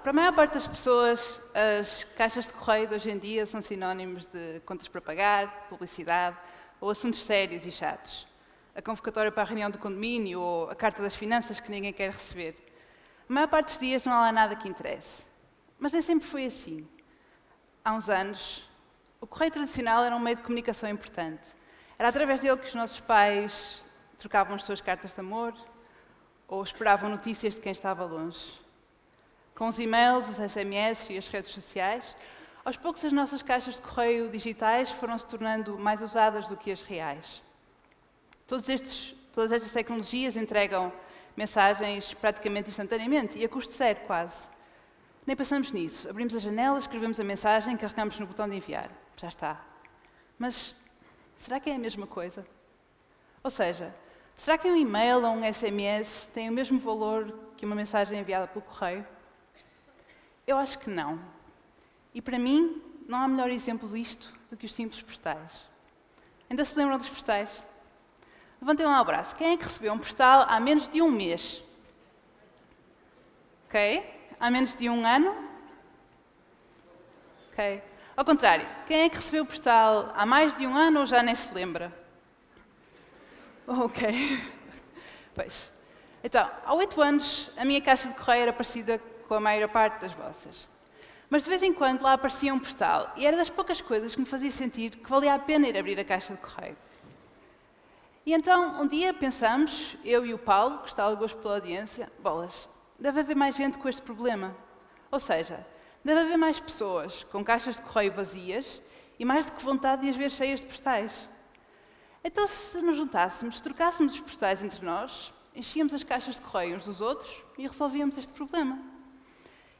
para a maior parte das pessoas, as caixas de correio de hoje em dia são sinónimos de contas para pagar, publicidade ou assuntos sérios e chatos. A convocatória para a reunião do condomínio ou a carta das finanças que ninguém quer receber. A maior parte dos dias não há lá nada que interesse. Mas nem sempre foi assim. Há uns anos, o correio tradicional era um meio de comunicação importante. Era através dele que os nossos pais trocavam as suas cartas de amor ou esperavam notícias de quem estava longe. Com os e-mails, os SMS e as redes sociais, aos poucos as nossas caixas de correio digitais foram se tornando mais usadas do que as reais. Todas estas tecnologias entregam mensagens praticamente instantaneamente e a custo zero, quase. Nem pensamos nisso. Abrimos a janela, escrevemos a mensagem, carregamos no botão de enviar. Já está. Mas será que é a mesma coisa? Ou seja, será que um e-mail ou um SMS tem o mesmo valor que uma mensagem enviada pelo correio? Eu acho que não. E para mim, não há melhor exemplo disto do que os simples postais. Ainda se lembram dos postais? Levantem lá o braço. Quem é que recebeu um postal há menos de um mês? Ok? Há menos de um ano? Ok. Ao contrário, quem é que recebeu o postal há mais de um ano ou já nem se lembra? Ok. Pois. Então, há 8 anos, a minha caixa de correio era parecida com a maior parte das vossas. Mas de vez em quando lá aparecia um postal e era das poucas coisas que me fazia sentir que valia a pena ir abrir a caixa de correio. E então, um dia pensamos, eu e o Paulo, que está a gosto pela audiência, bolas, deve haver mais gente com este problema. Ou seja, deve haver mais pessoas com caixas de correio vazias e mais do que vontade de as ver cheias de postais. Então, se nos juntássemos, trocássemos os postais entre nós, enchíamos as caixas de correio uns dos outros e resolvíamos este problema.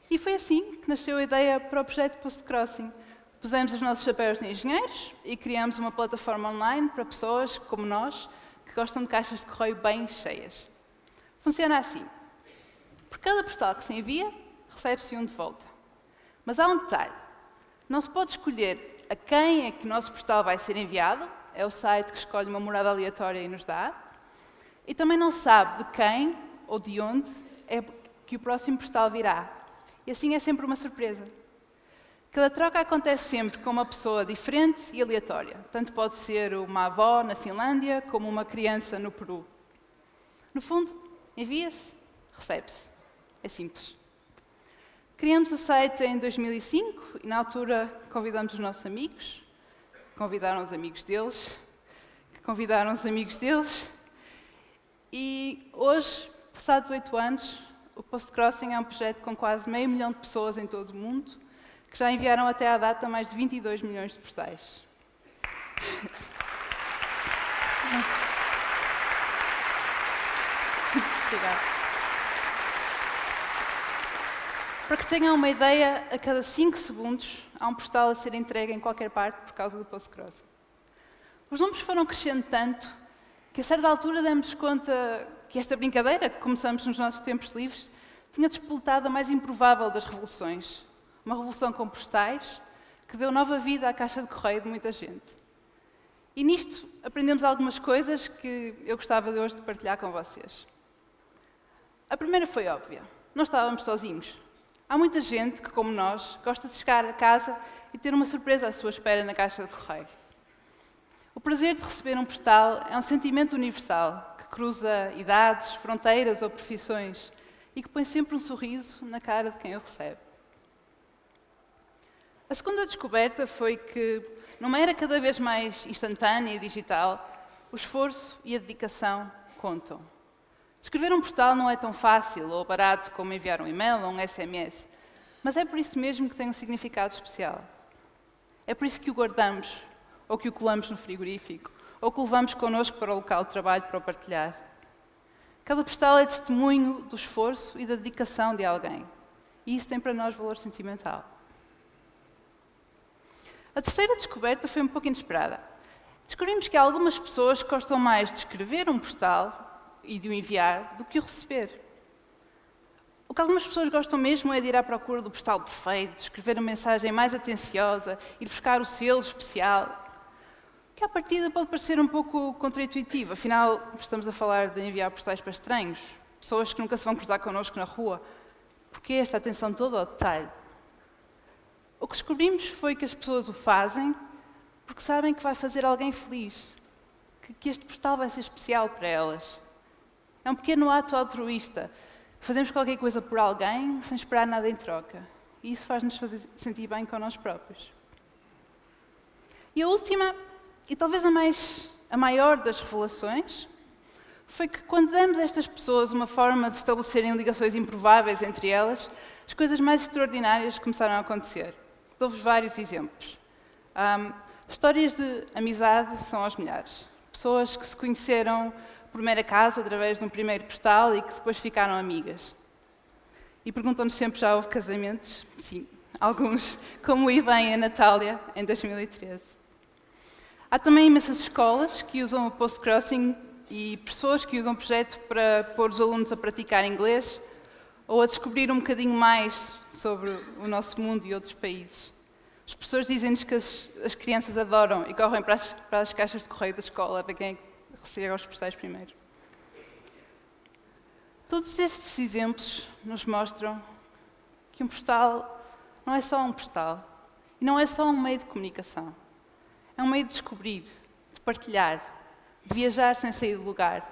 E foi assim que nasceu a ideia para o projeto Postcrossing. Pusemos os nossos chapéus de engenheiros e criamos uma plataforma online para pessoas como nós que gostam de caixas de correio bem cheias. Funciona assim. Por cada postal que se envia, recebe-se um de volta. Mas há um detalhe. Não se pode escolher a quem é que o nosso postal vai ser enviado. É o site que escolhe uma morada aleatória e nos dá. E também não se sabe de quem ou de onde é que o próximo postal virá. E assim é sempre uma surpresa. Cada troca acontece sempre com uma pessoa diferente e aleatória. Tanto pode ser uma avó na Finlândia como uma criança no Peru. No fundo, envia-se, recebe-se. É simples. Criamos o site em 2005 e na altura convidamos os nossos amigos, convidaram os amigos deles, que convidaram os amigos deles. E hoje, passados 8 anos, o Postcrossing é um projeto com quase 500 mil de pessoas em todo o mundo, que já enviaram até à data mais de 22 milhões de postais. Obrigada. Para que tenham uma ideia, a cada 5 segundos há um postal a ser entregue em qualquer parte por causa do Postcrossing. Os números foram crescendo tanto que a certa altura demos conta que esta brincadeira, que começamos nos nossos tempos livres, tinha despoletado a mais improvável das revoluções. Uma revolução com postais que deu nova vida à caixa de correio de muita gente. E nisto aprendemos algumas coisas que eu gostava de hoje de partilhar com vocês. A primeira foi óbvia. Não estávamos sozinhos. Há muita gente que, como nós, gosta de chegar a casa e ter uma surpresa à sua espera na caixa de correio. O prazer de receber um postal é um sentimento universal que cruza idades, fronteiras ou profissões e que põe sempre um sorriso na cara de quem o recebe. A segunda descoberta foi que, numa era cada vez mais instantânea e digital, o esforço e a dedicação contam. Escrever um postal não é tão fácil ou barato como enviar um e-mail ou um SMS, mas é por isso mesmo que tem um significado especial. É por isso que o guardamos, ou que o colamos no frigorífico, ou que o levamos connosco para o local de trabalho para o partilhar. Cada postal é testemunho do esforço e da dedicação de alguém, e isso tem para nós valor sentimental. A terceira descoberta foi um pouco inesperada. Descobrimos que há algumas pessoas que gostam mais de escrever um postal e de o enviar do que o receber. O que algumas pessoas gostam mesmo é de ir à procura do postal perfeito, de escrever a mensagem mais atenciosa, ir buscar o selo especial, que à partida pode parecer um pouco contraintuitivo. Afinal, estamos a falar de enviar postais para estranhos, pessoas que nunca se vão cruzar connosco na rua. Porquê esta atenção toda ao detalhe? O que descobrimos foi que as pessoas o fazem porque sabem que vai fazer alguém feliz, que este postal vai ser especial para elas. É um pequeno ato altruísta. Fazemos qualquer coisa por alguém sem esperar nada em troca. E isso faz-nos sentir bem com nós próprios. E a última, e talvez a maior das revelações, foi que quando damos a estas pessoas uma forma de estabelecerem ligações improváveis entre elas, as coisas mais extraordinárias começaram a acontecer. Dou-vos vários exemplos. Histórias de amizade são aos milhares. Pessoas que se conheceram por mero acaso, através de um primeiro postal, e que depois ficaram amigas. E perguntam-nos sempre, já houve casamentos? Sim, alguns, como o Ivan e a Natália, em 2013. Há também imensas escolas que usam o post-crossing e pessoas que usam o projeto para pôr os alunos a praticar inglês ou a descobrir um bocadinho mais sobre o nosso mundo e outros países. As pessoas dizem-nos que as crianças adoram e correm para as caixas de correio da escola a ver quem é que recebe os postais primeiro. Todos estes exemplos nos mostram que um postal não é só um postal e não é só um meio de comunicação. É um meio de descobrir, de partilhar, de viajar sem sair do lugar.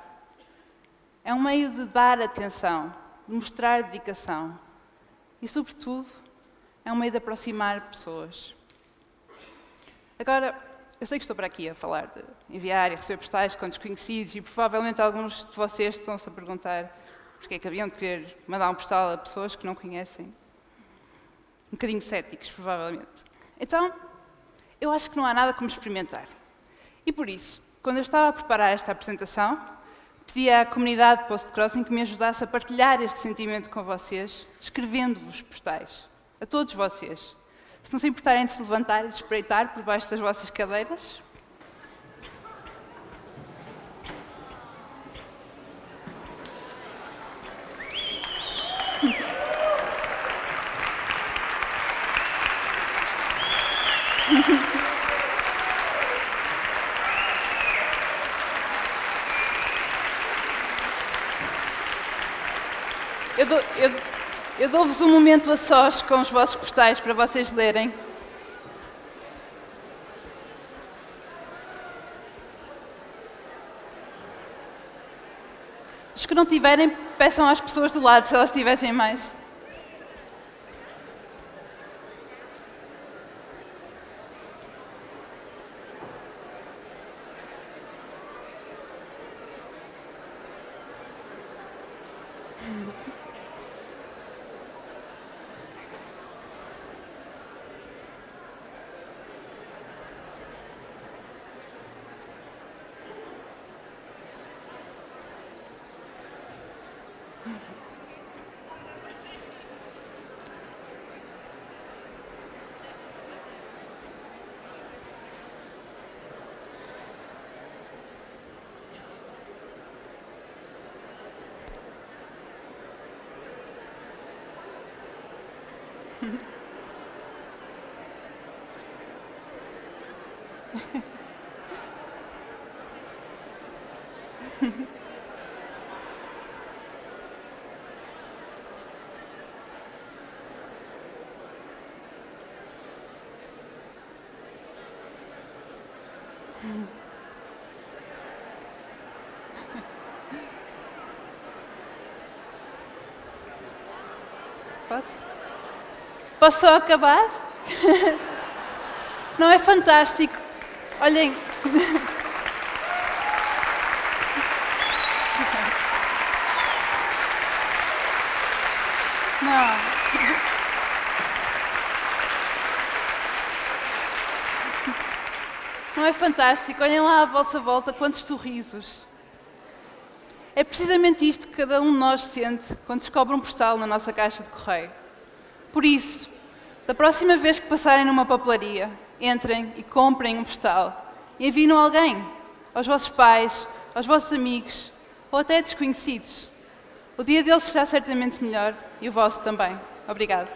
É um meio de dar atenção, de mostrar dedicação e, sobretudo, é um meio de aproximar pessoas. Agora, eu sei que estou para aqui a falar de enviar e receber postais com desconhecidos e provavelmente alguns de vocês estão-se a perguntar porque é que haviam de querer mandar um postal a pessoas que não conhecem. Um bocadinho céticos, provavelmente. Então, eu acho que não há nada como experimentar. E por isso, quando eu estava a preparar esta apresentação, pedi à comunidade de Post-Crossing que me ajudasse a partilhar este sentimento com vocês, escrevendo-vos postais. A todos vocês. Se não se importarem de se levantar e de espreitar por baixo das vossas cadeiras. Eu dou-vos um momento a sós com os vossos postais para vocês lerem. Os que não tiverem, peçam às pessoas do lado, se elas tivessem mais. Posso? Posso só acabar? Não é fantástico? Olhem. Não. Não é fantástico? Olhem lá à vossa volta quantos sorrisos. É precisamente isto que cada um de nós sente quando descobre um postal na nossa caixa de correio. Por isso, da próxima vez que passarem numa papelaria, entrem e comprem um postal e enviem-no a alguém, aos vossos pais, aos vossos amigos ou até desconhecidos. O dia deles será certamente melhor e o vosso também. Obrigada.